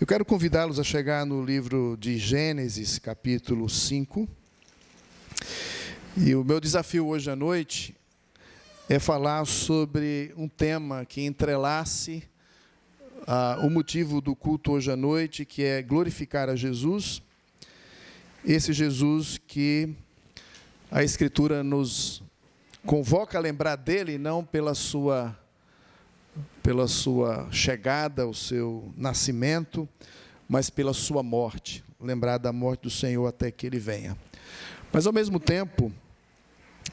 Eu quero convidá-los a chegar no livro de Gênesis, capítulo 5. E o meu desafio hoje à noite é falar sobre um tema que entrelace o motivo do culto hoje à noite, que é glorificar a Jesus. Esse Jesus que a Escritura nos convoca a lembrar dele, não pela sua chegada, o seu nascimento, mas pela sua morte, lembrar da morte do Senhor até que Ele venha. Mas, ao mesmo tempo,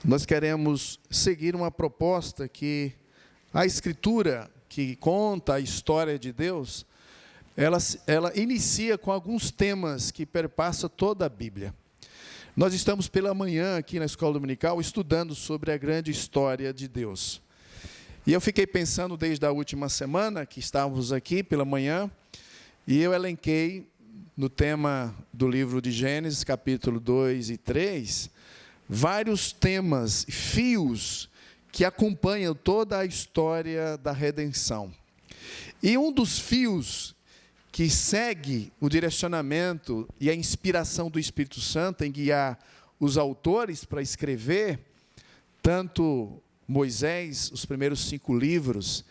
nós queremos seguir uma proposta que a Escritura, que conta a história de Deus, ela inicia com alguns temas que perpassam toda a Bíblia. Nós estamos pela manhã aqui na Escola Dominical estudando sobre a grande história de Deus. E eu fiquei pensando desde a última semana, que estávamos aqui pela manhã, e eu elenquei no tema do livro de Gênesis, capítulo 2 e 3, vários temas, fios, que acompanham toda a história da redenção. E um dos fios que segue o direcionamento e a inspiração do Espírito Santo em guiar os autores para escrever, tanto Moisés, os primeiros 5 livros,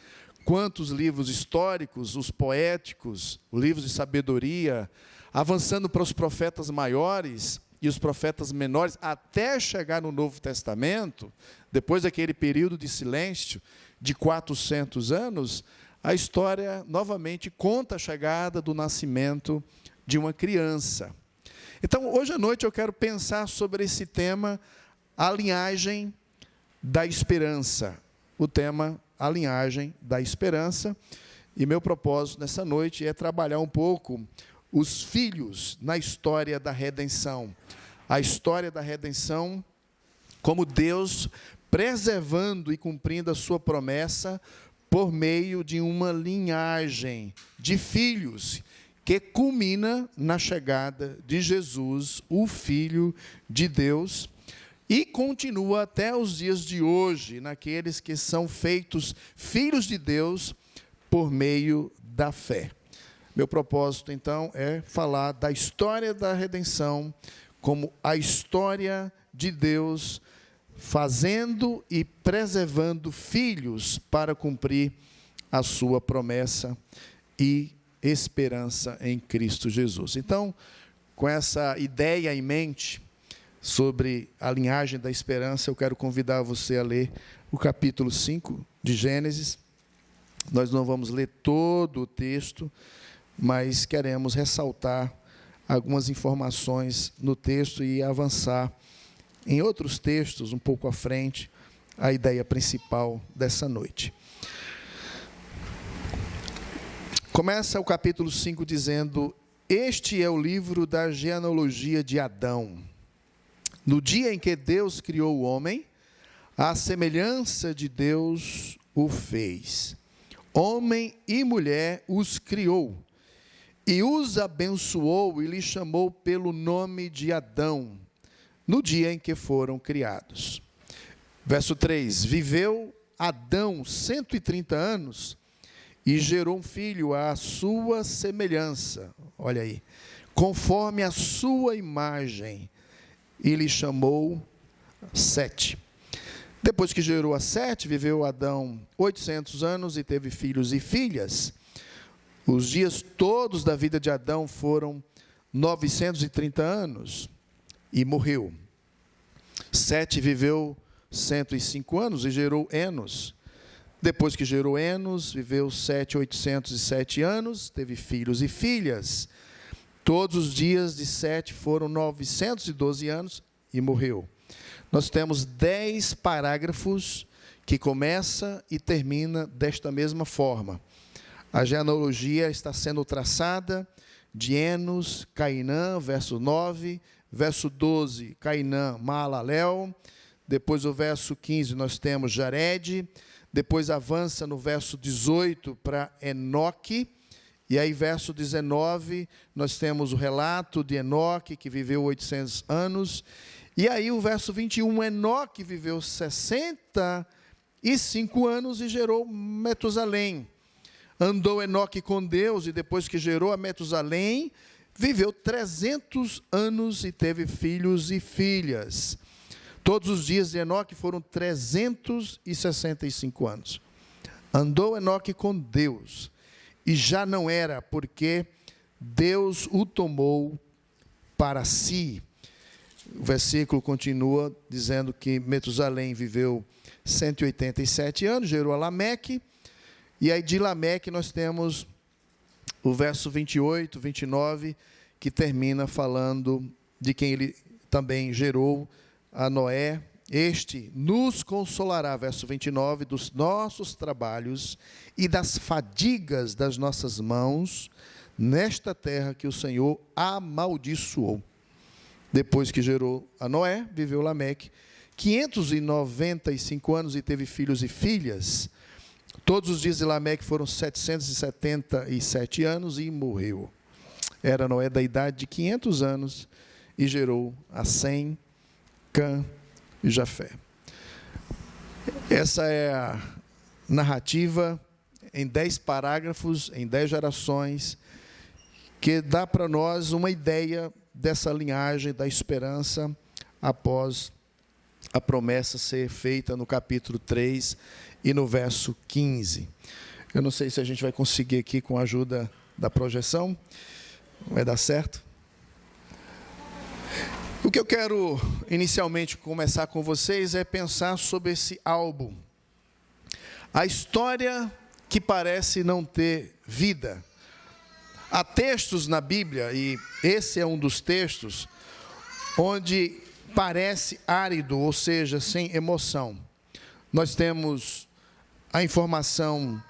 quanto os livros históricos, os poéticos, os livros de sabedoria, avançando para os profetas maiores e os profetas menores, até chegar no Novo Testamento, depois daquele período de silêncio de 400 anos, a história novamente conta a chegada do nascimento de uma criança. Então, hoje à noite eu quero pensar sobre esse tema, a linhagem da esperança, o tema, a linhagem da esperança, e meu propósito nessa noite é trabalhar um pouco os filhos na história da redenção, a história da redenção, como Deus preservando e cumprindo a sua promessa por meio de uma linhagem de filhos, que culmina na chegada de Jesus, o Filho de Deus, e continua até os dias de hoje, naqueles que são feitos filhos de Deus por meio da fé. Meu propósito, então, é falar da história da redenção, como a história de Deus fazendo e preservando filhos para cumprir a sua promessa e esperança em Cristo Jesus. Então, com essa ideia em mente, sobre a linhagem da esperança, eu quero convidar você a ler o capítulo 5 de Gênesis. Nós não vamos ler todo o texto, mas queremos ressaltar algumas informações no texto e avançar em outros textos, um pouco à frente, a ideia principal dessa noite. Começa o capítulo 5 dizendo: este é o livro da genealogia de Adão. No dia em que Deus criou o homem, à semelhança de Deus o fez. Homem e mulher os criou, e os abençoou e lhes chamou pelo nome de Adão, no dia em que foram criados. Verso 3, viveu Adão 130 anos, e gerou um filho à sua semelhança, olha aí, conforme a sua imagem, e lhe chamou Sete. Depois que gerou a Sete, viveu Adão 800 anos e teve filhos e filhas. Os dias todos da vida de Adão foram 930 anos e morreu. Sete viveu 105 anos e gerou Enos. Depois que gerou Enos, viveu 807 anos, teve filhos e filhas. Todos os dias de Sete foram 912 anos e morreu. Nós temos 10 parágrafos que começa e termina desta mesma forma. A genealogia está sendo traçada de Enos, Cainã, verso 9, verso 12, Cainã, Maalalel. Depois o verso 15 nós temos Jared. Depois avança no verso 18 para Enoque. E aí, verso 19, nós temos o relato de Enoque, que viveu 800 anos. E aí, o verso 21, Enoque viveu 65 anos e gerou Metusalém. Andou Enoque com Deus, e depois que gerou a Metusalém, viveu 300 anos e teve filhos e filhas. Todos os dias de Enoque foram 365 anos. Andou Enoque com Deus, e já não era, porque Deus o tomou para si. O versículo continua dizendo que Metusalém viveu 187 anos, gerou a Lameque, e aí de Lameque nós temos o verso 28, 29, que termina falando de quem ele também gerou, a Noé. Este nos consolará, verso 29, dos nossos trabalhos e das fadigas das nossas mãos, nesta terra que o Senhor amaldiçoou. Depois que gerou a Noé, viveu Lameque 595 anos e teve filhos e filhas. Todos os dias de Lameque foram 777 anos e morreu. Era Noé da idade de 500 anos e gerou a Sem, Cã e Jafé. Essa é a narrativa em 10 parágrafos, em 10 gerações, que dá para nós uma ideia dessa linhagem da esperança após a promessa ser feita no capítulo 3 e no verso 15. Eu não sei se a gente vai conseguir aqui com a ajuda da projeção. Vai dar certo? O que eu quero inicialmente começar com vocês é pensar sobre esse álbum. A história que parece não ter vida. Há textos na Bíblia, e esse é um dos textos, onde parece árido, ou seja, sem emoção. Nós temos a informação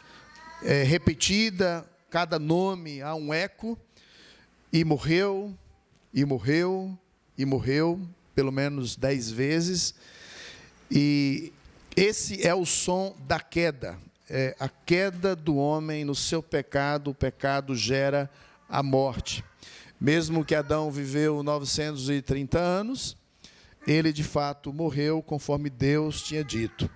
repetida, cada nome há um eco, e morreu, e morreu, e morreu, pelo menos 10 vezes, e esse é o som da queda. A queda do homem no seu pecado, o pecado gera a morte. Mesmo que Adão viveu 930 anos, ele de fato morreu conforme Deus tinha dito.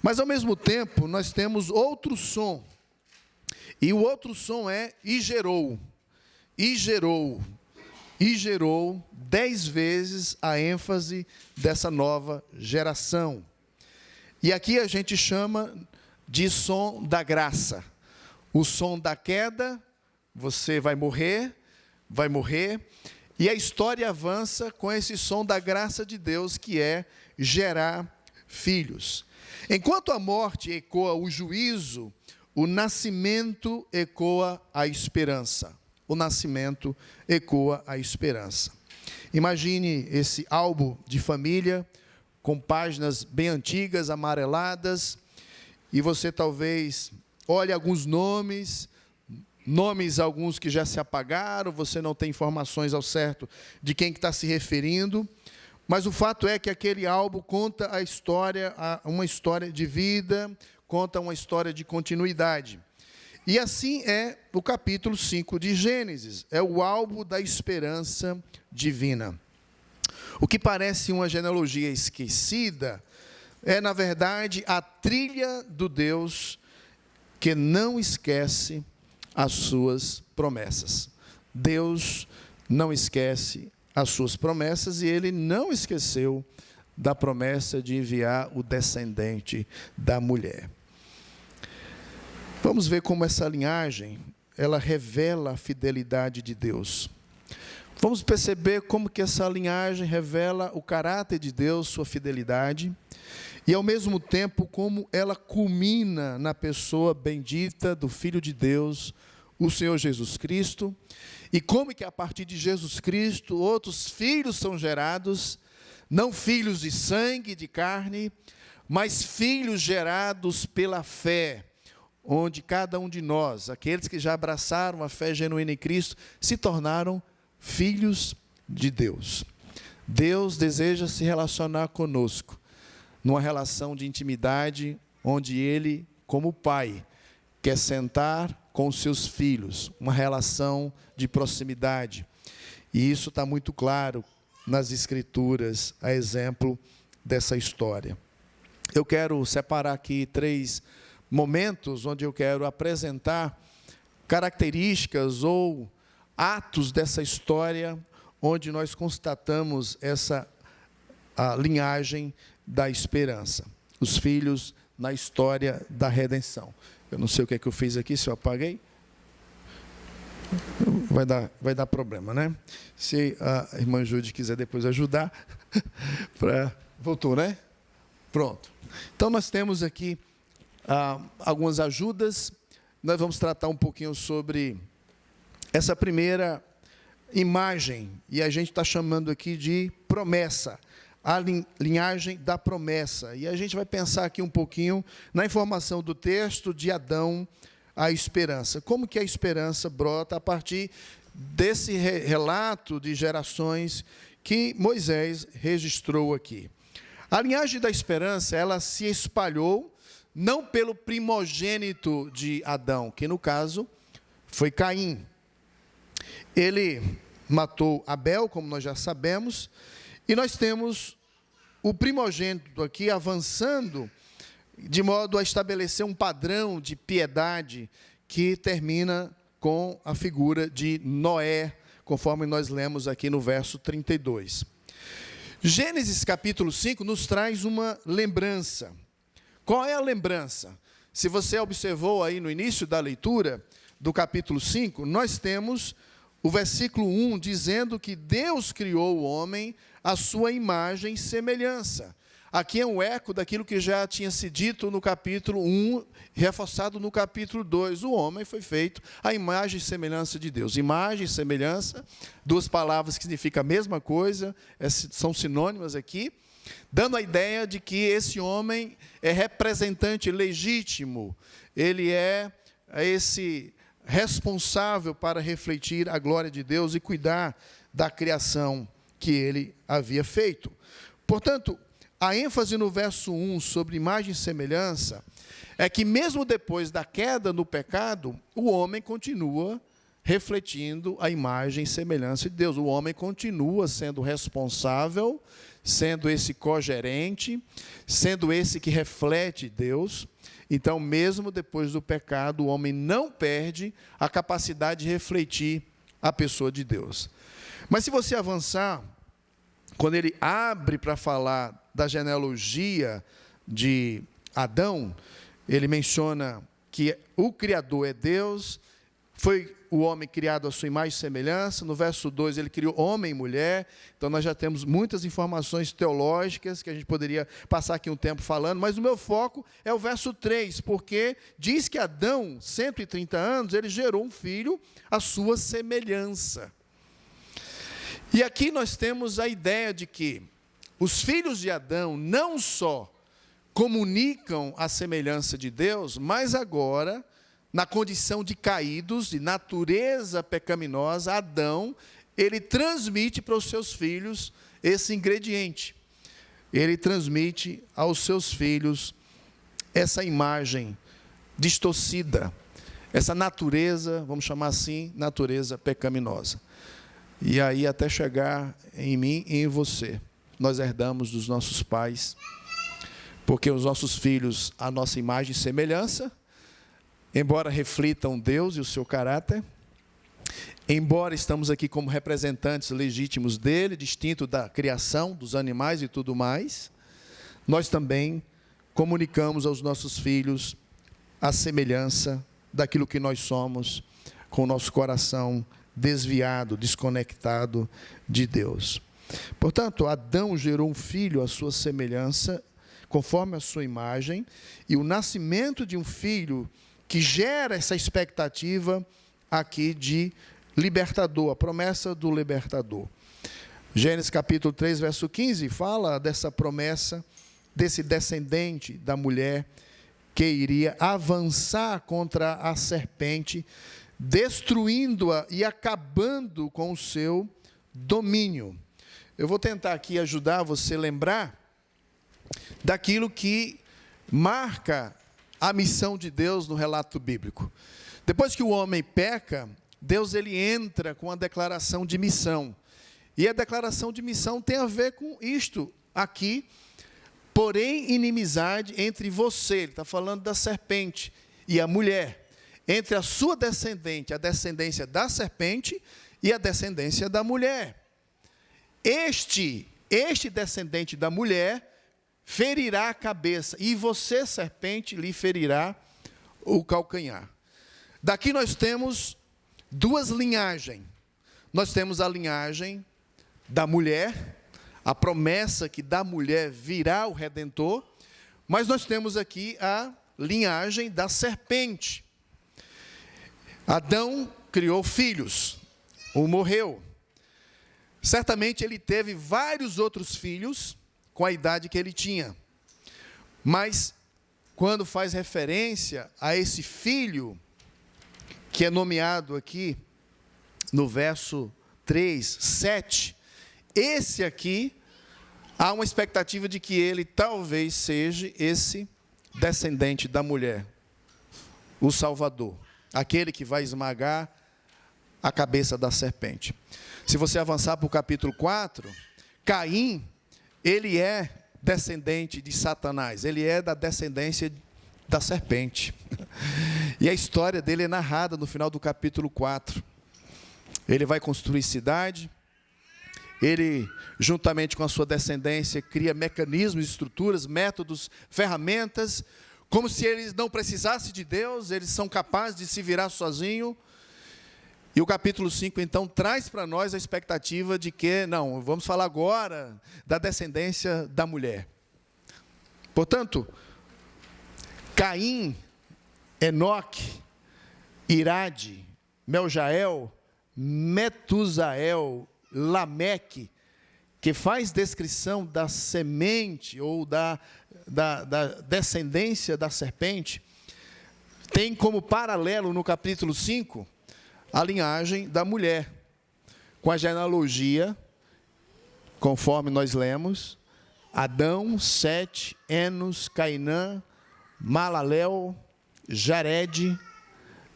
Mas ao mesmo tempo nós temos outro som, e o outro som é e gerou, e gerou, e gerou 10 vezes a ênfase dessa nova geração. E aqui a gente chama de som da graça. O som da queda, você vai morrer, e a história avança com esse som da graça de Deus, que é gerar filhos. Enquanto a morte ecoa o juízo, o nascimento ecoa a esperança. O nascimento ecoa a esperança. Imagine esse álbum de família, com páginas bem antigas, amareladas, e você talvez olhe alguns nomes alguns que já se apagaram, você não tem informações ao certo de quem que está se referindo, mas o fato é que aquele álbum conta a história, uma história de vida, conta uma história de continuidade. E assim é o capítulo 5 de Gênesis, é o álbum da esperança divina. O que parece uma genealogia esquecida é, na verdade, a trilha do Deus que não esquece as suas promessas. Deus não esquece as suas promessas, e Ele não esqueceu da promessa de enviar o descendente da mulher. Vamos ver como essa linhagem, ela revela a fidelidade de Deus. Vamos perceber como que essa linhagem revela o caráter de Deus, sua fidelidade, e ao mesmo tempo como ela culmina na pessoa bendita do Filho de Deus, o Senhor Jesus Cristo, e como que a partir de Jesus Cristo outros filhos são gerados, não filhos de sangue, de carne, mas filhos gerados pela fé, onde cada um de nós, aqueles que já abraçaram a fé genuína em Cristo, se tornaram filhos de Deus. Deus deseja se relacionar conosco, numa relação de intimidade, onde Ele, como Pai, quer sentar com os seus filhos, uma relação de proximidade. E isso está muito claro nas Escrituras, a exemplo dessa história. Eu quero separar aqui 3 momentos onde eu quero apresentar características ou atos dessa história, onde nós constatamos a linhagem da esperança, os filhos na história da redenção. Eu não sei o que é que eu fiz aqui, se eu apaguei. Vai dar problema, né? Se a irmã Júlia quiser depois ajudar. Voltou, né? Pronto. Então, nós temos aqui algumas ajudas. Nós vamos tratar um pouquinho sobre essa primeira imagem, e a gente está chamando aqui de promessa, a linhagem da promessa. E a gente vai pensar aqui um pouquinho na informação do texto de Adão, a esperança. Como que a esperança brota a partir desse relato de gerações que Moisés registrou aqui. A linhagem da esperança, ela se espalhou não pelo primogênito de Adão, que no caso foi Caim. Ele matou Abel, como nós já sabemos, e nós temos o primogênito aqui avançando de modo a estabelecer um padrão de piedade que termina com a figura de Noé, conforme nós lemos aqui no verso 32. Gênesis capítulo 5 nos traz uma lembrança. Qual é a lembrança? Se você observou aí no início da leitura do capítulo 5, nós temos o versículo 1 dizendo que Deus criou o homem à sua imagem e semelhança. Aqui é um eco daquilo que já tinha sido dito no capítulo 1, reforçado no capítulo 2. O homem foi feito à imagem e semelhança de Deus. Imagem e semelhança, duas palavras que significam a mesma coisa, são sinônimas aqui, dando a ideia de que esse homem é representante legítimo, ele é esse responsável para refletir a glória de Deus e cuidar da criação que ele havia feito. Portanto, a ênfase no verso 1 sobre imagem e semelhança é que mesmo depois da queda no pecado, o homem continua refletindo a imagem e semelhança de Deus. O homem continua sendo responsável, sendo esse cogerente, sendo esse que reflete Deus. Então, mesmo depois do pecado, o homem não perde a capacidade de refletir a pessoa de Deus. Mas se você avançar, quando ele abre para falar da genealogia de Adão, ele menciona que o Criador é Deus, foi o homem criado à sua imagem e semelhança. No verso 2, ele criou homem e mulher. Então, nós já temos muitas informações teológicas que a gente poderia passar aqui um tempo falando, mas o meu foco é o verso 3, porque diz que Adão, 130 anos, ele gerou um filho à sua semelhança. E aqui nós temos a ideia de que os filhos de Adão não só comunicam a semelhança de Deus, mas agora, na condição de caídos, de natureza pecaminosa, Adão, ele transmite para os seus filhos esse ingrediente. Ele transmite aos seus filhos essa imagem distorcida, essa natureza, vamos chamar assim, natureza pecaminosa. E aí até chegar em mim e em você. Nós herdamos dos nossos pais, porque os nossos filhos, a nossa imagem e semelhança, embora reflitam Deus e o seu caráter, embora estamos aqui como representantes legítimos dele, distinto da criação, dos animais e tudo mais, nós também comunicamos aos nossos filhos a semelhança daquilo que nós somos, com o nosso coração desviado, desconectado de Deus. Portanto, Adão gerou um filho à sua semelhança, conforme a sua imagem, e o nascimento de um filho que gera essa expectativa aqui de libertador, a promessa do libertador. Gênesis capítulo 3, verso 15, fala dessa promessa, desse descendente da mulher que iria avançar contra a serpente, destruindo-a e acabando com o seu domínio. Eu vou tentar aqui ajudar você a lembrar daquilo que marca a missão de Deus no relato bíblico. Depois que o homem peca, Deus ele entra com a declaração de missão. E a declaração de missão tem a ver com isto aqui, porém inimizade entre você, ele está falando da serpente, e a mulher, entre a sua descendente, a descendência da serpente e a descendência da mulher. Este descendente da mulher ferirá a cabeça, e você, serpente, lhe ferirá o calcanhar. Daqui nós temos duas linhagens. Nós temos a linhagem da mulher, a promessa que da mulher virá o Redentor, mas nós temos aqui a linhagem da serpente. Adão criou filhos, um morreu. Certamente ele teve vários outros filhos com a idade que ele tinha. Mas, quando faz referência a esse filho, que é nomeado aqui no verso 3, 7, esse aqui, há uma expectativa de que ele talvez seja esse descendente da mulher, o Salvador, aquele que vai esmagar a cabeça da serpente. Se você avançar para o capítulo 4, Caim, ele é descendente de Satanás, ele é da descendência da serpente. E a história dele é narrada no final do capítulo 4. Ele vai construir cidade, ele, juntamente com a sua descendência, cria mecanismos, estruturas, métodos, ferramentas, como se eles não precisassem de Deus, eles são capazes de se virar sozinhos. E o capítulo 5, então, traz para nós a expectativa de que, não, vamos falar agora da descendência da mulher. Portanto, Caim, Enoque, Irade, Meljael, Metusael, Lameque, que faz descrição da semente ou da descendência da serpente, tem como paralelo no capítulo 5, a linhagem da mulher, com a genealogia, conforme nós lemos, Adão, Sete, Enos, Cainã, Malalel, Jared,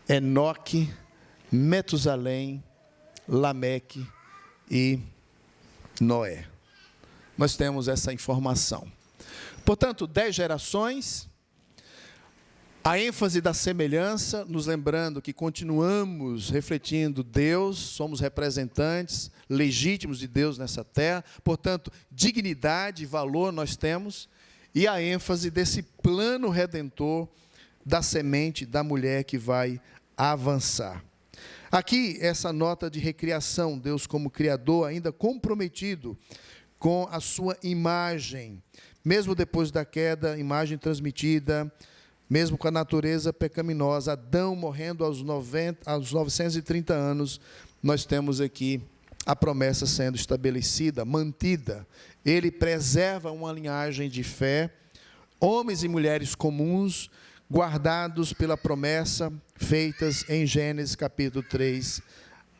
Enoque, Metusalém, Lameque e Noé. Nós temos essa informação. Portanto, 10 gerações, a ênfase da semelhança, nos lembrando que continuamos refletindo Deus, somos representantes legítimos de Deus nessa terra, portanto, dignidade e valor nós temos, e a ênfase desse plano redentor da semente da mulher que vai avançar. Aqui, essa nota de recriação, Deus como Criador, ainda comprometido com a sua imagem, mesmo depois da queda, imagem transmitida, mesmo com a natureza pecaminosa, Adão morrendo aos 930 anos, nós temos aqui a promessa sendo estabelecida, mantida. Ele preserva uma linhagem de fé, homens e mulheres comuns, guardados pela promessa feitas em Gênesis capítulo 3,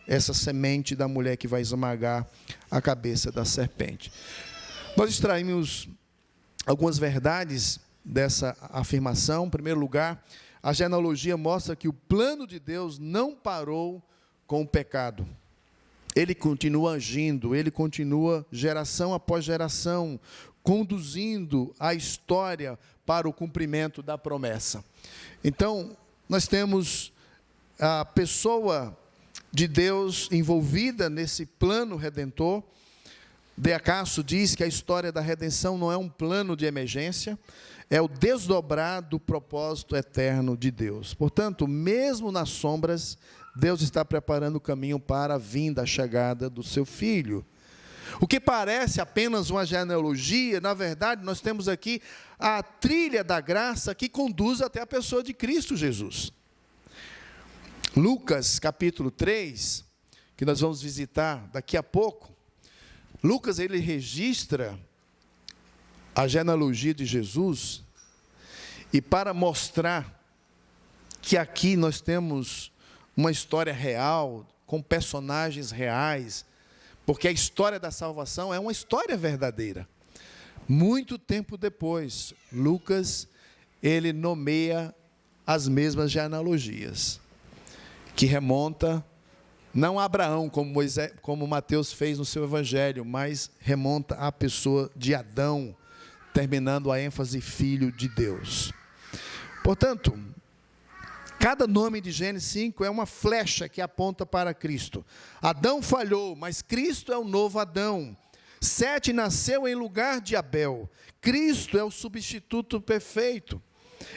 essa semente da mulher que vai esmagar a cabeça da serpente. Nós extraímos algumas verdades dessa afirmação. Em primeiro lugar, a genealogia mostra que o plano de Deus não parou com o pecado. Ele continua agindo, ele continua geração após geração, conduzindo a história para o cumprimento da promessa. Então, nós temos a pessoa de Deus envolvida nesse plano redentor. De Acaso diz que a história da redenção não é um plano de emergência, é o desdobrar do propósito eterno de Deus. Portanto, mesmo nas sombras, Deus está preparando o caminho para a vinda, a chegada do seu Filho. O que parece apenas uma genealogia, na verdade, nós temos aqui a trilha da graça que conduz até a pessoa de Cristo Jesus. Lucas, capítulo 3, que nós vamos visitar daqui a pouco, Lucas, ele registra a genealogia de Jesus, e para mostrar que aqui nós temos uma história real, com personagens reais, porque a história da salvação é uma história verdadeira. Muito tempo depois, Lucas, ele nomeia as mesmas genealogias, que remonta não a Abraão, como Mateus fez no seu evangelho, mas remonta à pessoa de Adão, terminando a ênfase filho de Deus. Portanto, cada nome de Gênesis 5 é uma flecha que aponta para Cristo. Adão falhou, mas Cristo é o novo Adão. Sete nasceu em lugar de Abel. Cristo é o substituto perfeito.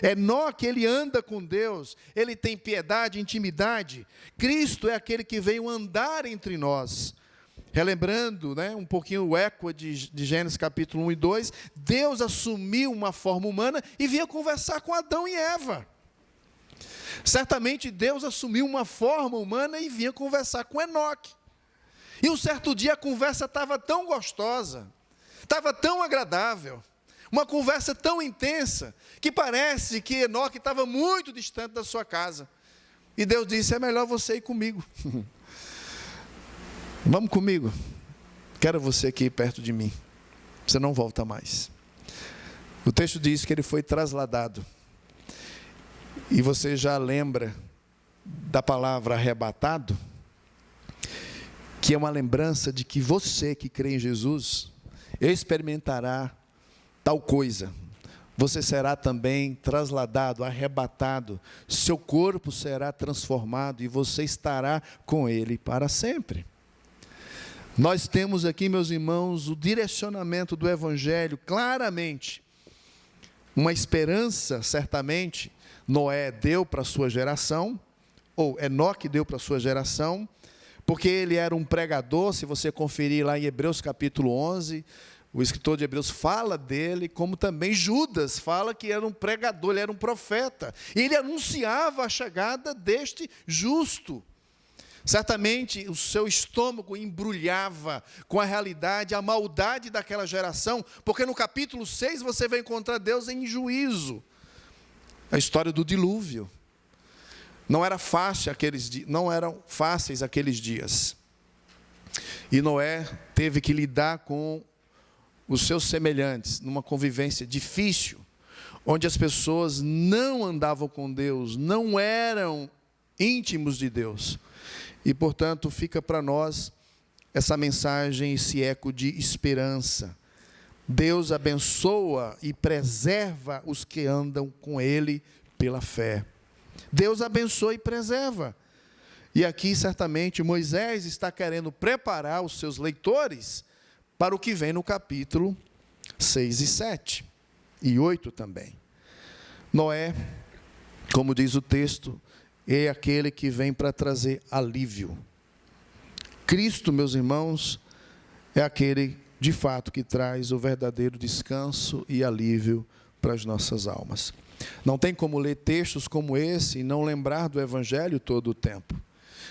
Enoque, ele anda com Deus, ele tem piedade, intimidade. Cristo é aquele que veio andar entre nós. Relembrando, um pouquinho o eco de Gênesis capítulo 1 e 2, Deus assumiu uma forma humana e vinha conversar com Adão e Eva. Certamente Deus assumiu uma forma humana e vinha conversar com Enoque. E um certo dia a conversa estava tão gostosa, estava tão agradável, uma conversa tão intensa, que parece que Enoque estava muito distante da sua casa. E Deus disse: é melhor você ir comigo. Vamos comigo. Quero você aqui perto de mim. Você não volta mais. O texto diz que ele foi trasladado. E você já lembra da palavra arrebatado? Que é uma lembrança de que você que crê em Jesus experimentará tal coisa. Você será também trasladado, arrebatado. Seu corpo será transformado e você estará com Ele para sempre. Nós temos aqui, meus irmãos, o direcionamento do Evangelho claramente. Uma esperança, certamente, Noé deu para a sua geração, ou Enoque deu para a sua geração, porque ele era um pregador. Se você conferir lá em Hebreus capítulo 11, o escritor de Hebreus fala dele, como também Judas fala que era um pregador, ele era um profeta. E ele anunciava a chegada deste justo. Certamente o seu estômago embrulhava com a realidade, a maldade daquela geração, porque no capítulo 6 você vai encontrar Deus em juízo. A história do dilúvio. Não eram fáceis aqueles dias. E Noé teve que lidar com os seus semelhantes, numa convivência difícil, onde as pessoas não andavam com Deus, não eram íntimos de Deus. E, portanto, fica para nós essa mensagem, esse eco de esperança. Deus abençoa e preserva os que andam com Ele pela fé. Deus abençoa e preserva. E aqui, certamente, Moisés está querendo preparar os seus leitores para o que vem no capítulo 6 e 7, e 8 também. Noé, como diz o texto, é aquele que vem para trazer alívio. Cristo, meus irmãos, é aquele, de fato, que traz o verdadeiro descanso e alívio para as nossas almas. Não tem como ler textos como esse e não lembrar do Evangelho todo o tempo.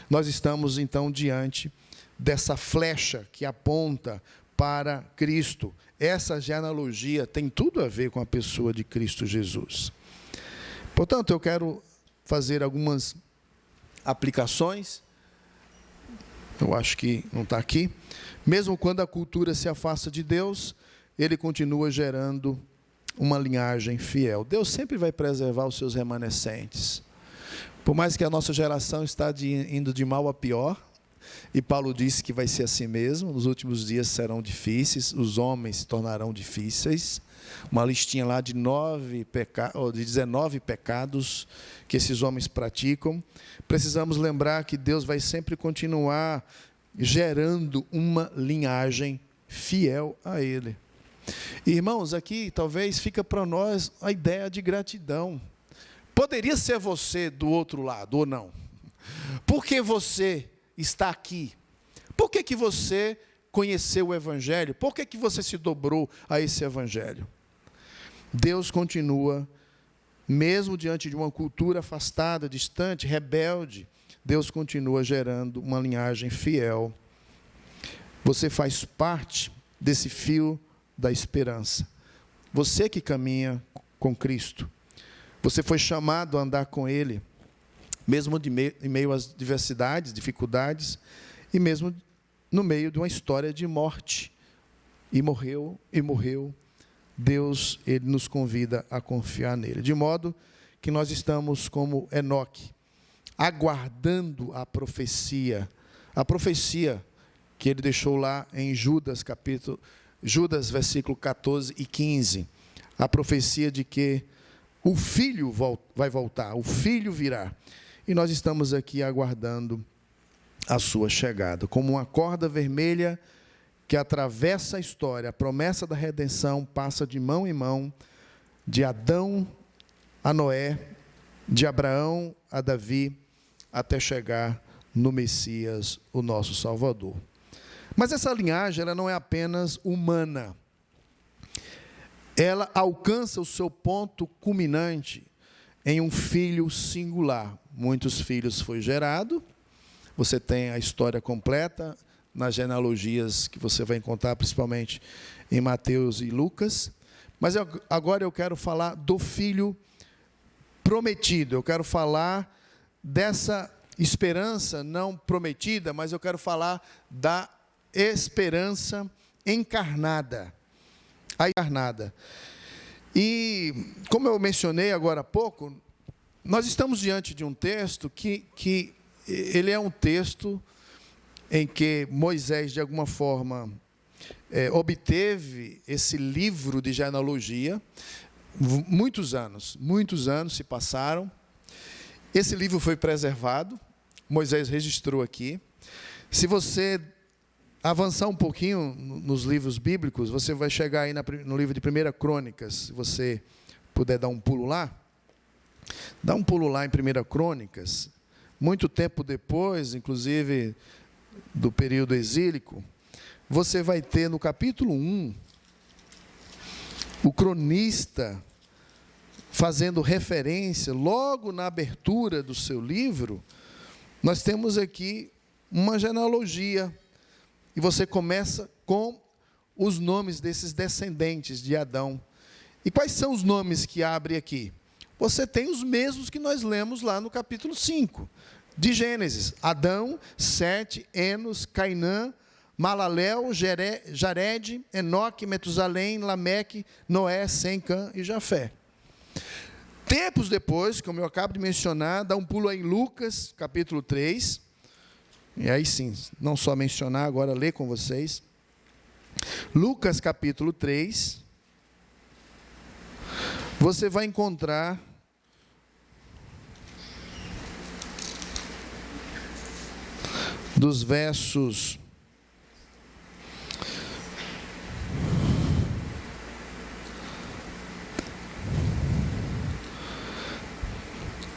Nós estamos, então, diante dessa flecha que aponta para Cristo. Essa genealogia tem tudo a ver com a pessoa de Cristo Jesus. Portanto, eu quero fazer algumas aplicações. Eu acho que não está aqui. Mesmo quando a cultura se afasta de Deus, Ele continua gerando uma linhagem fiel. Deus sempre vai preservar os seus remanescentes. Por mais que a nossa geração está indo de mal a pior, e Paulo disse que vai ser assim mesmo, nos últimos dias serão difíceis, os homens se tornarão difíceis. Uma listinha lá de 19 pecados que esses homens praticam. Precisamos lembrar que Deus vai sempre continuar gerando uma linhagem fiel a Ele. Irmãos, aqui talvez fica para nós a ideia de gratidão. Poderia ser você do outro lado, ou não? Por que você está aqui? Por que você conheceu o Evangelho? Por que você se dobrou a esse Evangelho? Deus continua, mesmo diante de uma cultura afastada, distante, rebelde, Deus continua gerando uma linhagem fiel. Você faz parte desse fio da esperança. Você que caminha com Cristo. Você foi chamado a andar com Ele, mesmo em meio às diversidades, dificuldades, e mesmo no meio de uma história de morte. E morreu. Deus, Ele nos convida a confiar nele. De modo que nós estamos como Enoque, aguardando a profecia que ele deixou lá em Judas, versículo 14 e 15. a profecia de que o filho vai voltar, o filho virá. E nós estamos aqui aguardando a sua chegada, como uma corda vermelha que atravessa a história. A promessa da redenção passa de mão em mão, de Adão a Noé, de Abraão a Davi, até chegar no Messias, o nosso Salvador. Mas essa linhagem, ela não é apenas humana. Ela alcança o seu ponto culminante em um filho singular. Muitos filhos foi gerado. Você tem a história completa nas genealogias que você vai encontrar, principalmente em Mateus e Lucas. Mas agora eu quero falar do filho prometido. Eu quero falar dessa esperança não prometida, mas eu quero falar da esperança encarnada. A encarnada. E, como eu mencionei agora há pouco, nós estamos diante de um texto que ele é um texto em que Moisés, de alguma forma, obteve esse livro de genealogia. Muitos anos se passaram. Esse livro foi preservado, Moisés registrou aqui. Se você avançar um pouquinho nos livros bíblicos, você vai chegar aí no livro de 1 Crônicas, se você puder dar um pulo lá. Dá um pulo lá em 1 Crônicas, muito tempo depois, inclusive do período exílico, você vai ter no capítulo 1, o cronista fazendo referência, logo na abertura do seu livro, nós temos aqui uma genealogia, e você começa com os nomes desses descendentes de Adão. E quais são os nomes que abre aqui? Você tem os mesmos que nós lemos lá no capítulo 5, de Gênesis. Adão, Sete, Enos, Cainã, Malalel, Jared, Enoque, Metusalém, Lameque, Noé, Sem, Cã e Jafé. Tempos depois, como eu acabo de mencionar, dá um pulo aí em Lucas, capítulo 3. E aí sim, não só mencionar, agora ler com vocês. Lucas, capítulo 3. Você vai encontrar dos versos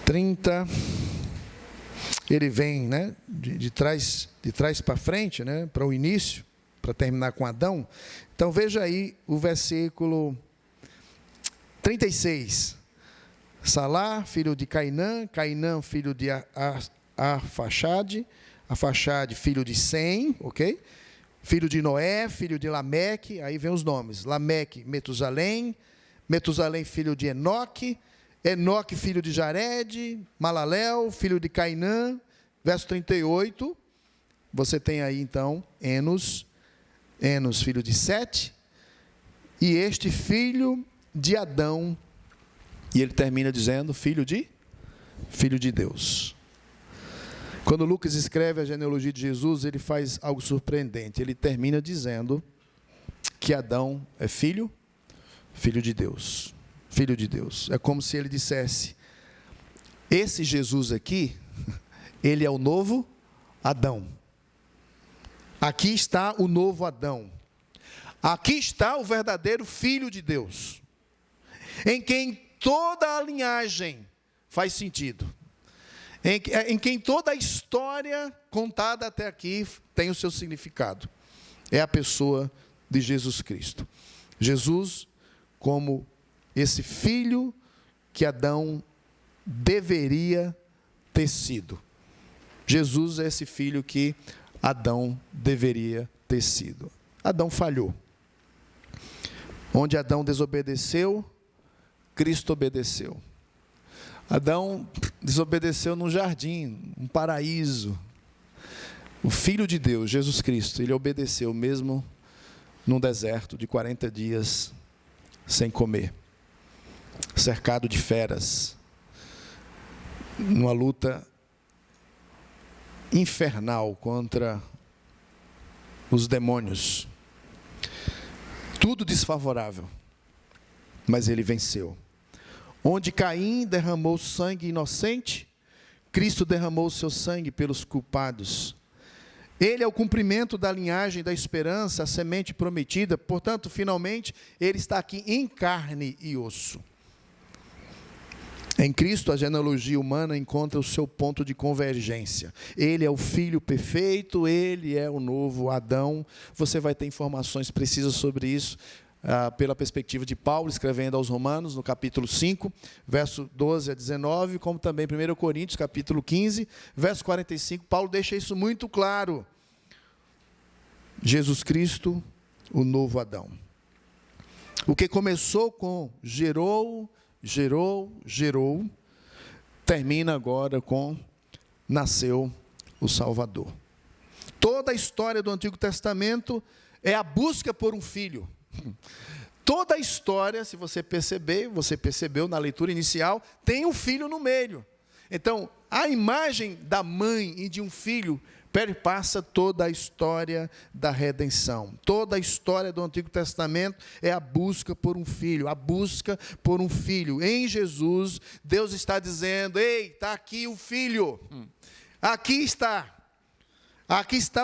30, ele vem, né, de trás para frente, né, para o início, para terminar com Adão. Então veja aí o versículo 36. Salá, filho de Cainã, Cainã, filho de Arfaxade, Arfaxade, filho de Sem, ok? Filho de Noé, filho de Lameque, aí vem os nomes. Lameque, Metusalém, Metusalém, filho de Enoque, Enoque, filho de Jared, Malalel, filho de Cainã. Verso 38, você tem aí então Enos, filho de Sete, e este filho de Adão, e ele termina dizendo filho de Deus. Quando Lucas escreve a genealogia de Jesus, ele faz algo surpreendente. Ele termina dizendo que Adão é filho de Deus. Filho de Deus. É como se ele dissesse: esse Jesus aqui, ele é o novo Adão. Aqui está o novo Adão. Aqui está o verdadeiro Filho de Deus, em quem toda a linhagem faz sentido, em quem toda a história contada até aqui tem o seu significado. É a pessoa de Jesus Cristo. Jesus como esse filho que Adão deveria ter sido. Jesus é esse filho que Adão deveria ter sido. Adão falhou. Onde Adão desobedeceu, Cristo obedeceu. Adão desobedeceu num jardim, um paraíso. O Filho de Deus, Jesus Cristo, ele obedeceu mesmo num deserto de 40 dias sem comer, cercado de feras, numa luta infernal contra os demônios. Tudo desfavorável. mas ele venceu. Onde Caim derramou sangue inocente, Cristo derramou o seu sangue pelos culpados. Ele é o cumprimento da linhagem da esperança, a semente prometida. Portanto, finalmente, ele está aqui em carne e osso. Em Cristo, a genealogia humana encontra o seu ponto de convergência. Ele é o Filho perfeito, ele é o novo Adão. Você vai ter informações precisas sobre isso pela perspectiva de Paulo, escrevendo aos Romanos, no capítulo 5, verso 12 a 19, como também 1 Coríntios, capítulo 15, verso 45. Paulo deixa isso muito claro. Jesus Cristo, o novo Adão. O que começou com gerou, termina agora com nasceu o Salvador. Toda a história do Antigo Testamento é a busca por um filho. Toda a história, se você percebeu na leitura inicial, tem um filho no meio. Então, a imagem da mãe e de um filho perpassa toda a história da redenção. Toda a história do Antigo Testamento é a busca por um filho, a busca por um filho. Em Jesus, Deus está dizendo: ei, está aqui o filho, aqui está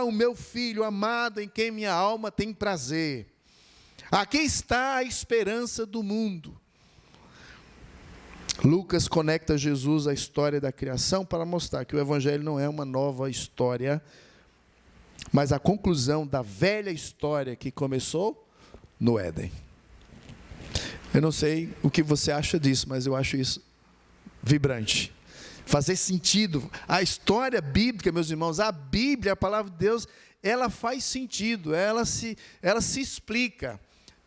o meu filho amado, em quem minha alma tem prazer. Aqui está a esperança do mundo. Lucas conecta Jesus à história da criação para mostrar que o Evangelho não é uma nova história, mas a conclusão da velha história que começou no Éden. Eu não sei o que você acha disso, mas eu acho isso vibrante. Fazer sentido. A história bíblica, meus irmãos, a Bíblia, a palavra de Deus, ela faz sentido, ela se explica.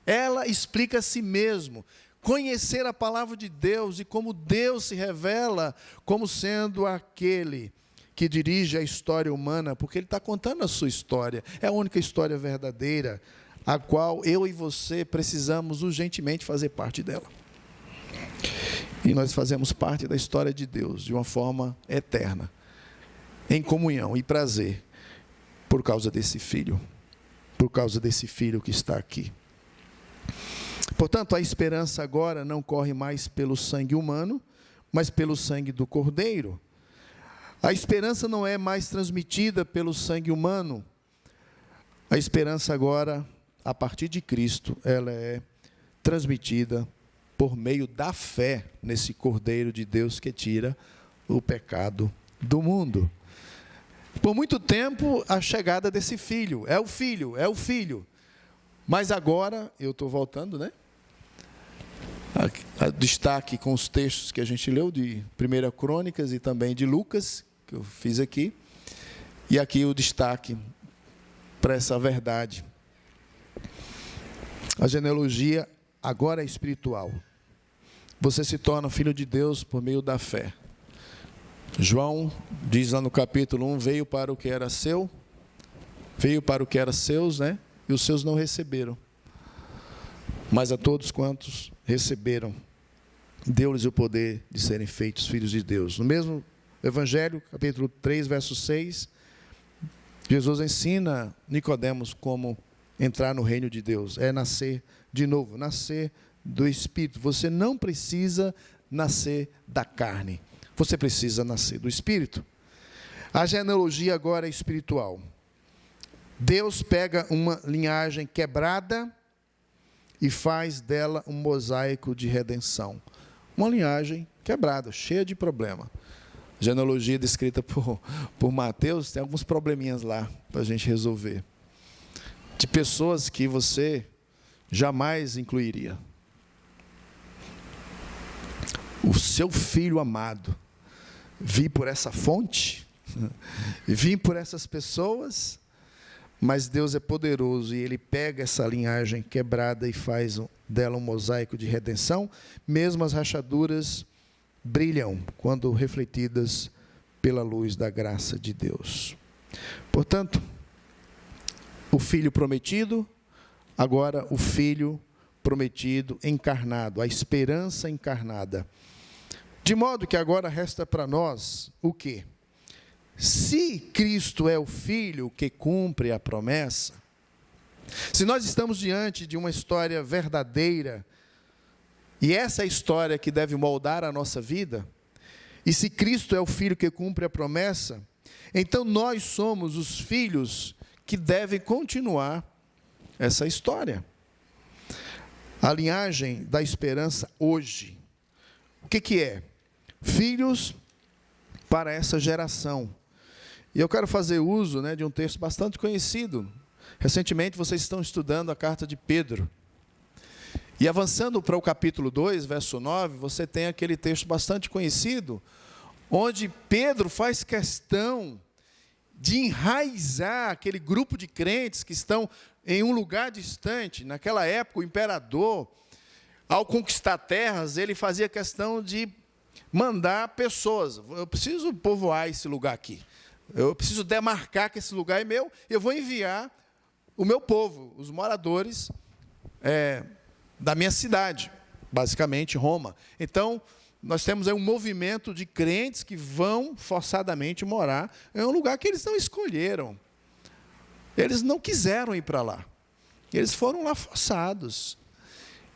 Ela explica a si mesmo. Conhecer a palavra de Deus e como Deus se revela como sendo aquele que dirige a história humana, porque Ele está contando a sua história. É a única história verdadeira, a qual eu e você precisamos urgentemente fazer parte dela. E nós fazemos parte da história de Deus de uma forma eterna, em comunhão e prazer, por causa desse filho que está aqui. Portanto, a esperança agora não corre mais pelo sangue humano, mas pelo sangue do Cordeiro. A esperança não é mais transmitida pelo sangue humano. A esperança agora, a partir de Cristo, ela é transmitida por meio da fé nesse Cordeiro de Deus que tira o pecado do mundo. Por muito tempo, a chegada desse filho. É o filho. Mas agora, eu estou voltando, né? A destaque com os textos que a gente leu, de 1 Crônicas e também de Lucas, que eu fiz aqui. E aqui o destaque para essa verdade. A genealogia agora é espiritual. Você se torna filho de Deus por meio da fé. João diz lá no capítulo 1, veio para o que era seus, né? E os seus não receberam. Mas a todos quantos receberam, deu-lhes o poder de serem feitos filhos de Deus. No mesmo Evangelho, capítulo 3, verso 6, Jesus ensina Nicodemos como entrar no reino de Deus. É nascer de novo, nascer do Espírito. Você não precisa nascer da carne. Você precisa nascer do Espírito. A genealogia agora é espiritual. Deus pega uma linhagem quebrada e faz dela um mosaico de redenção. Uma linhagem quebrada, cheia de problema. A genealogia descrita por Mateus tem alguns probleminhas lá para a gente resolver. De pessoas que você jamais incluiria. O seu filho amado, vi por essa fonte, vim por essas pessoas, mas Deus é poderoso e Ele pega essa linhagem quebrada e faz dela um mosaico de redenção. Mesmo as rachaduras brilham quando refletidas pela luz da graça de Deus. Portanto, o Filho prometido, agora o Filho prometido encarnado, a esperança encarnada. De modo que agora resta para nós o quê? Se Cristo é o Filho que cumpre a promessa, se nós estamos diante de uma história verdadeira, e essa é a história que deve moldar a nossa vida, e se Cristo é o Filho que cumpre a promessa, então nós somos os filhos que devem continuar essa história. A linhagem da esperança hoje, o que é? Filhos para essa geração. E eu quero fazer uso, de um texto bastante conhecido. Recentemente vocês estão estudando a carta de Pedro. E avançando para o capítulo 2, verso 9, você tem aquele texto bastante conhecido, onde Pedro faz questão de enraizar aquele grupo de crentes que estão em um lugar distante. Naquela época, o imperador, ao conquistar terras, ele fazia questão de mandar pessoas. Eu preciso povoar esse lugar aqui. Eu preciso demarcar que esse lugar é meu. Eu vou enviar o meu povo, os moradores da minha cidade, basicamente Roma. Então, nós temos aí um movimento de crentes que vão forçadamente morar em um lugar que eles não escolheram. Eles não quiseram ir para lá. Eles foram lá forçados.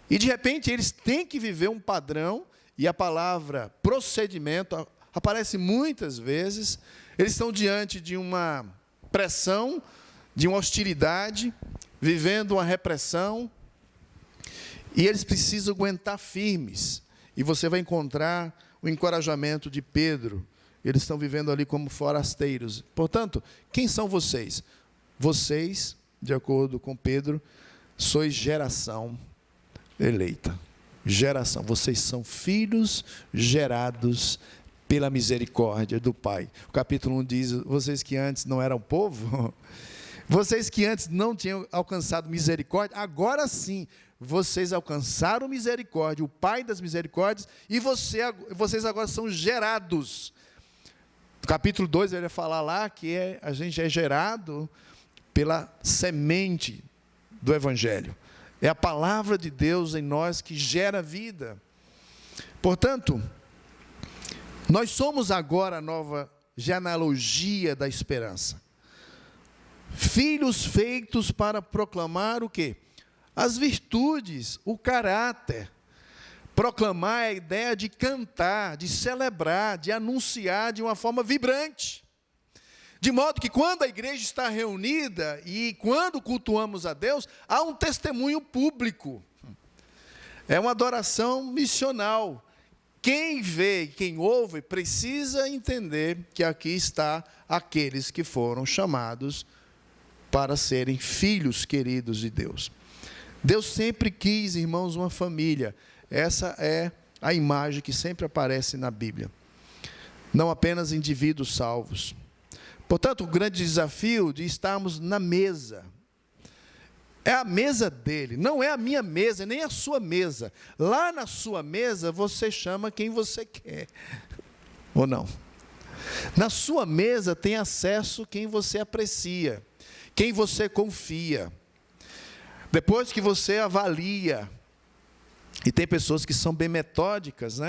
E, de repente, eles têm que viver um padrão, e a palavra procedimento aparece muitas vezes. Eles estão diante de uma pressão, de uma hostilidade, vivendo uma repressão, e eles precisam aguentar firmes. E você vai encontrar o encorajamento de Pedro. Eles estão vivendo ali como forasteiros. Portanto, quem são vocês? Vocês, de acordo com Pedro, sois geração eleita. Geração. Vocês são filhos gerados pela misericórdia do Pai. O capítulo 1 diz, vocês que antes não eram povo, vocês que antes não tinham alcançado misericórdia, agora sim, vocês alcançaram misericórdia, o Pai das misericórdias, e vocês agora são gerados. No capítulo 2, ele vai falar lá que a gente é gerado pela semente do Evangelho. É a palavra de Deus em nós que gera vida. Portanto, nós somos agora a nova genealogia da esperança. Filhos feitos para proclamar o quê? As virtudes, o caráter. Proclamar a ideia de cantar, de celebrar, de anunciar de uma forma vibrante. De modo que quando a igreja está reunida e quando cultuamos a Deus, há um testemunho público. É uma adoração missional. Quem vê, quem ouve, precisa entender que aqui está aqueles que foram chamados para serem filhos queridos de Deus. Deus sempre quis, irmãos, uma família. Essa é a imagem que sempre aparece na Bíblia. Não apenas indivíduos salvos. Portanto, o grande desafio de estarmos na mesa. É a mesa dele, não é a minha mesa, nem a sua mesa. Lá na sua mesa, você chama quem você quer. Ou não? Na sua mesa tem acesso quem você aprecia, quem você confia. Depois que você avalia, e tem pessoas que são bem metódicas,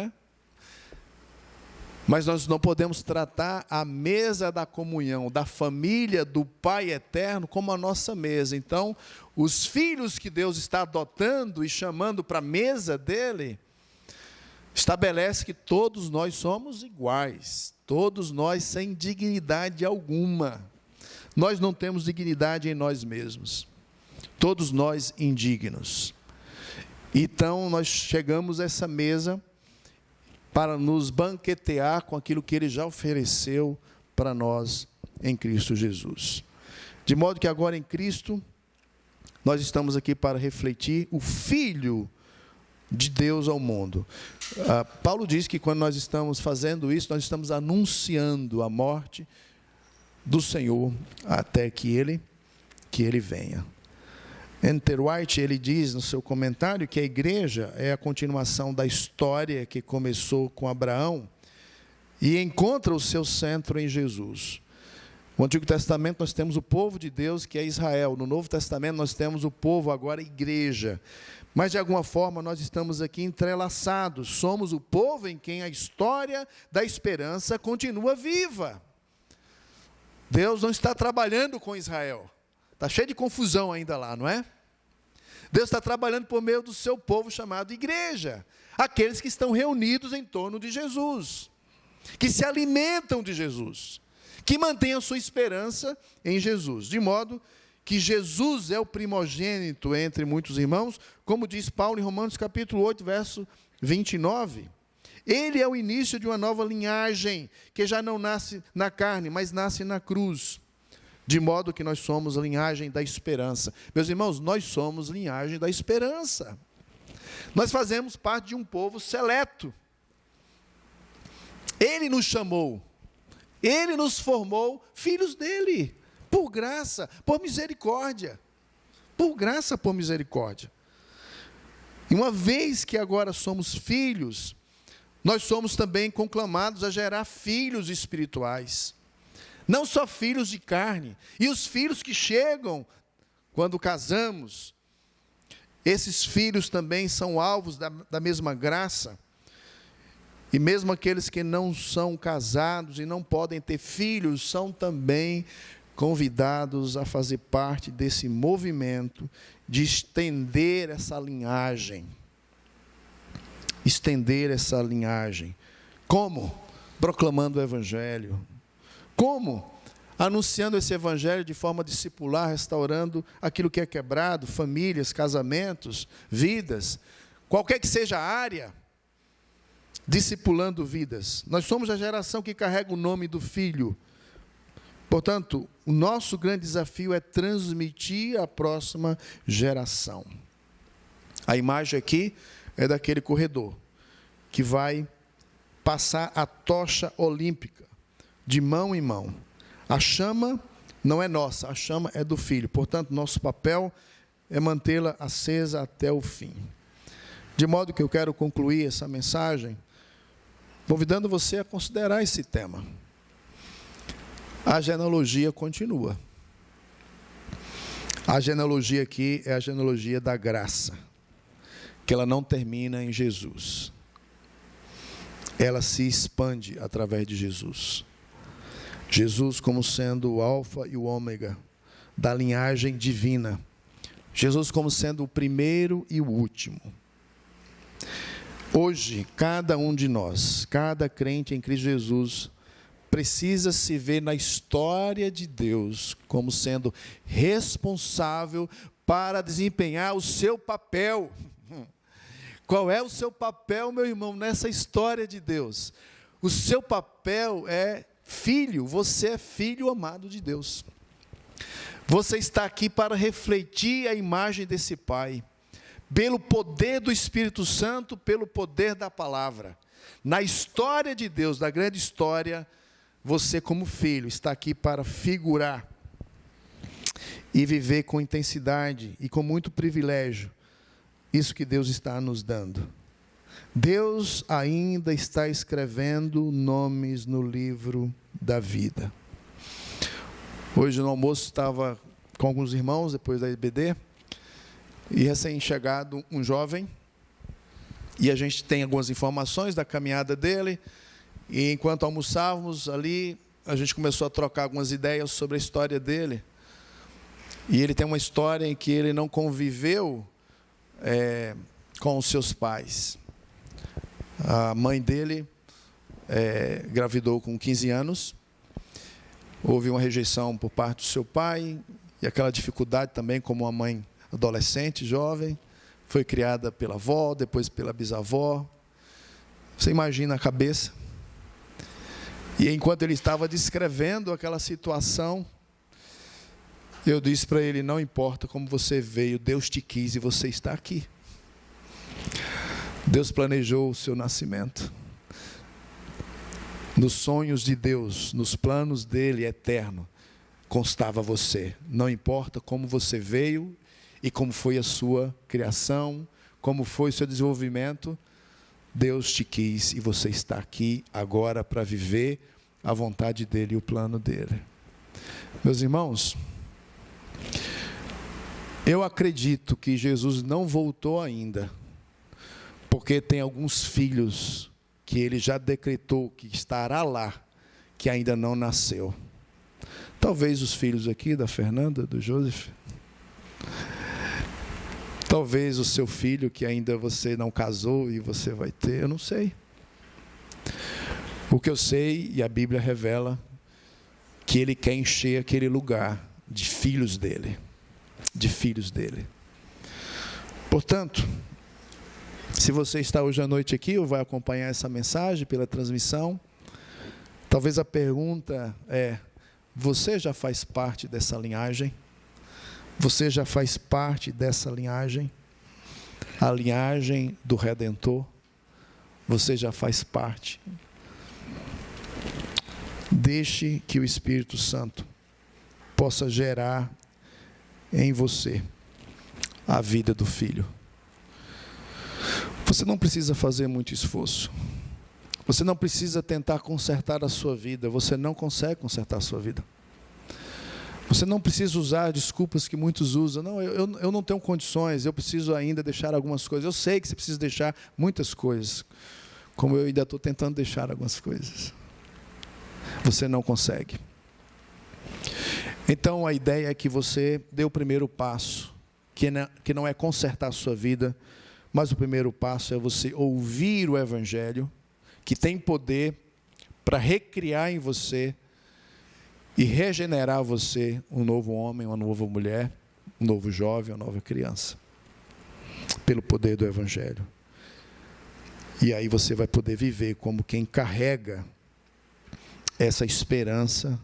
mas nós não podemos tratar a mesa da comunhão, da família do Pai eterno, como a nossa mesa. Então, os filhos que Deus está adotando e chamando para a mesa dele, estabelece que todos nós somos iguais, todos nós sem dignidade alguma. Nós não temos dignidade em nós mesmos, todos nós indignos. Então, nós chegamos a essa mesa para nos banquetear com aquilo que ele já ofereceu para nós em Cristo Jesus. De modo que agora em Cristo, nós estamos aqui para refletir o Filho de Deus ao mundo. Paulo diz que quando nós estamos fazendo isso, nós estamos anunciando a morte do Senhor até que ele venha. Enter White, ele diz no seu comentário que a igreja é a continuação da história que começou com Abraão e encontra o seu centro em Jesus. No Antigo Testamento nós temos o povo de Deus, que é Israel. No Novo Testamento nós temos o povo, agora a igreja. Mas de alguma forma nós estamos aqui entrelaçados. Somos o povo em quem a história da esperança continua viva. Deus não está trabalhando com Israel. Está cheio de confusão ainda lá, não é? Deus está trabalhando por meio do seu povo chamado igreja. Aqueles que estão reunidos em torno de Jesus, que se alimentam de Jesus, que mantêm a sua esperança em Jesus. De modo que Jesus é o primogênito entre muitos irmãos, como diz Paulo em Romanos capítulo 8, verso 29. Ele é o início de uma nova linhagem, que já não nasce na carne, mas nasce na cruz. De modo que nós somos a linhagem da esperança. Meus irmãos, nós somos linhagem da esperança. Nós fazemos parte de um povo seleto. Ele nos chamou, Ele nos formou filhos dEle, por graça, por misericórdia. Por graça, por misericórdia. E uma vez que agora somos filhos, nós somos também conclamados a gerar filhos espirituais. Não só filhos de carne. E os filhos que chegam quando casamos, esses filhos também são alvos da mesma graça. E mesmo aqueles que não são casados e não podem ter filhos, são também convidados a fazer parte desse movimento de estender essa linhagem. Estender essa linhagem. Como? Proclamando o Evangelho. Como? Anunciando esse Evangelho de forma discipular, restaurando aquilo que é quebrado, famílias, casamentos, vidas, qualquer que seja a área, discipulando vidas. Nós somos a geração que carrega o nome do Filho. Portanto, o nosso grande desafio é transmitir à próxima geração. A imagem aqui é daquele corredor que vai passar a tocha olímpica de mão em mão. A chama não é nossa, a chama é do Filho. Portanto, nosso papel é mantê-la acesa até o fim. De modo que eu quero concluir essa mensagem convidando você a considerar esse tema. A genealogia continua. A genealogia aqui é a genealogia da graça, que ela não termina em Jesus. Ela se expande através de Jesus. Jesus como sendo o alfa e o ômega da linhagem divina. Jesus como sendo o primeiro e o último. Hoje, cada um de nós, cada crente em Cristo Jesus, precisa se ver na história de Deus como sendo responsável para desempenhar o seu papel. Qual é o seu papel, meu irmão, nessa história de Deus? O seu papel é filho, você é filho amado de Deus. Você está aqui para refletir a imagem desse Pai, pelo poder do Espírito Santo, pelo poder da palavra. Na história de Deus, da grande história, você como filho está aqui para figurar e viver com intensidade e com muito privilégio isso que Deus está nos dando. Deus ainda está escrevendo nomes no livro da vida. Hoje no almoço estava com alguns irmãos, depois da IBD, e recém-chegado um jovem, e a gente tem algumas informações da caminhada dele, e enquanto almoçávamos ali, a gente começou a trocar algumas ideias sobre a história dele, e ele tem uma história em que ele não conviveu com os seus pais. A mãe dele engravidou com 15 anos, houve uma rejeição por parte do seu pai, e aquela dificuldade também como uma mãe adolescente, jovem, foi criada pela avó, depois pela bisavó. Você imagina a cabeça. E enquanto ele estava descrevendo aquela situação, eu disse para ele: não importa como você veio, Deus te quis e você está aqui. Deus planejou o seu nascimento. Nos sonhos de Deus, nos planos dele eterno, constava você. Não importa como você veio e como foi a sua criação, como foi o seu desenvolvimento, Deus te quis e você está aqui agora para viver a vontade dele e o plano dele. Meus irmãos, eu acredito que Jesus não voltou ainda, porque tem alguns filhos que ele já decretou que estará lá, que ainda não nasceu. Talvez os filhos aqui da Fernanda, do Joseph. Talvez o seu filho que ainda você não casou e você vai ter, eu não sei. O que eu sei, e a Bíblia revela, que Ele quer encher aquele lugar de filhos dele. De filhos dele. Portanto, se você está hoje à noite aqui ou vai acompanhar essa mensagem pela transmissão, talvez a pergunta é: você já faz parte dessa linhagem? Você já faz parte dessa linhagem? A linhagem do Redentor? Você já faz parte? Deixe que o Espírito Santo possa gerar em você a vida do Filho. Você não precisa fazer muito esforço. Você não precisa tentar consertar a sua vida. Você não consegue consertar a sua vida. Você não precisa usar desculpas que muitos usam. Não, eu não tenho condições, eu preciso ainda deixar algumas coisas. Eu sei que você precisa deixar muitas coisas, como eu ainda estou tentando deixar algumas coisas. Você não consegue. Então a ideia é que você dê o primeiro passo, que não é consertar a sua vida, mas o primeiro passo é você ouvir o Evangelho, que tem poder para recriar em você e regenerar você um novo homem, uma nova mulher, um novo jovem, uma nova criança, pelo poder do Evangelho. E aí você vai poder viver como quem carrega essa esperança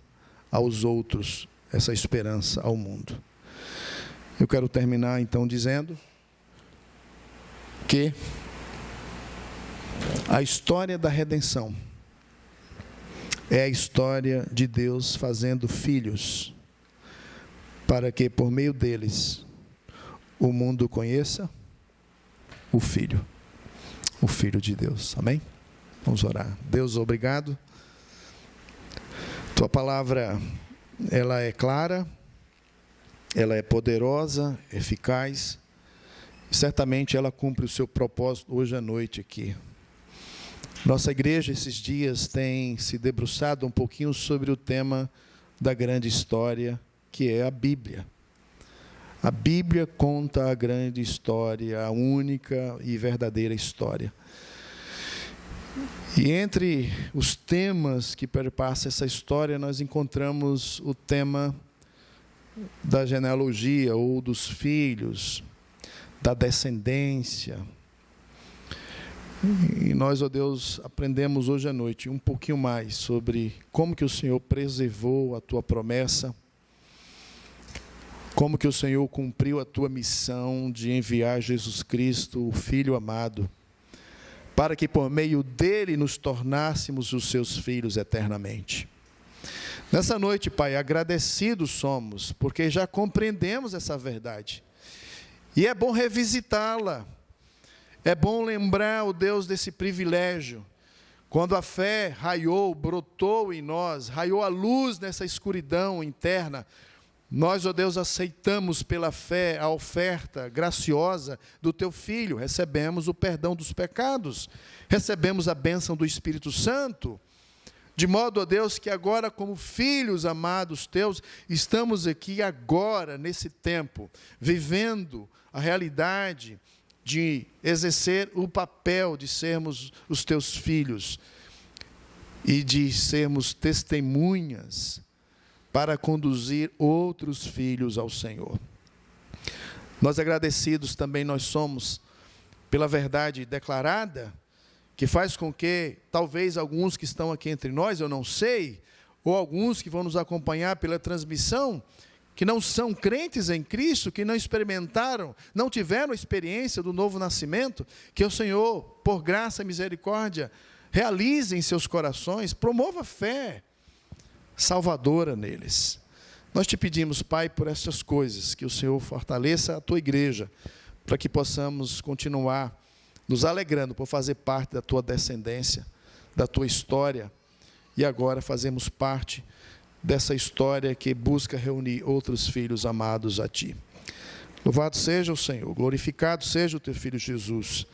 aos outros, essa esperança ao mundo. Eu quero terminar então dizendo que a história da redenção é a história de Deus fazendo filhos, para que por meio deles o mundo conheça o Filho de Deus. Amém? Vamos orar. Deus, obrigado. Tua palavra, ela é clara, ela é poderosa, eficaz, e certamente ela cumpre o seu propósito hoje à noite aqui. Nossa igreja, esses dias, tem se debruçado um pouquinho sobre o tema da grande história, que é a Bíblia. A Bíblia conta a grande história, a única e verdadeira história. E entre os temas que perpassam essa história, nós encontramos o tema da genealogia, ou dos filhos, da descendência. E nós, ó Deus, aprendemos hoje à noite um pouquinho mais sobre como que o Senhor preservou a Tua promessa, como que o Senhor cumpriu a Tua missão de enviar Jesus Cristo, o Filho amado, para que por meio dele nos tornássemos os Seus filhos eternamente. Nessa noite, Pai, agradecidos somos, porque já compreendemos essa verdade. E é bom revisitá-la. É bom lembrar, ó Deus, desse privilégio. Quando a fé raiou, brotou em nós, raiou a luz nessa escuridão interna, nós, ó Deus, aceitamos pela fé a oferta graciosa do Teu Filho, recebemos o perdão dos pecados, recebemos a bênção do Espírito Santo, de modo, ó Deus, que agora, como filhos amados Teus, estamos aqui agora, nesse tempo, vivendo a realidade de exercer o papel de sermos os Teus filhos e de sermos testemunhas para conduzir outros filhos ao Senhor. Nós agradecidos também nós somos pela verdade declarada, que faz com que talvez alguns que estão aqui entre nós, eu não sei, ou alguns que vão nos acompanhar pela transmissão, que não são crentes em Cristo, que não experimentaram, não tiveram a experiência do novo nascimento, que o Senhor, por graça e misericórdia, realize em seus corações, promova a fé salvadora neles. Nós te pedimos, Pai, por essas coisas, que o Senhor fortaleça a Tua igreja, para que possamos continuar nos alegrando por fazer parte da Tua descendência, da Tua história, e agora fazemos parte dessa história que busca reunir outros filhos amados a Ti. Louvado seja o Senhor, glorificado seja o Teu Filho Jesus,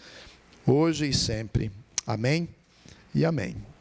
hoje e sempre. Amém e amém.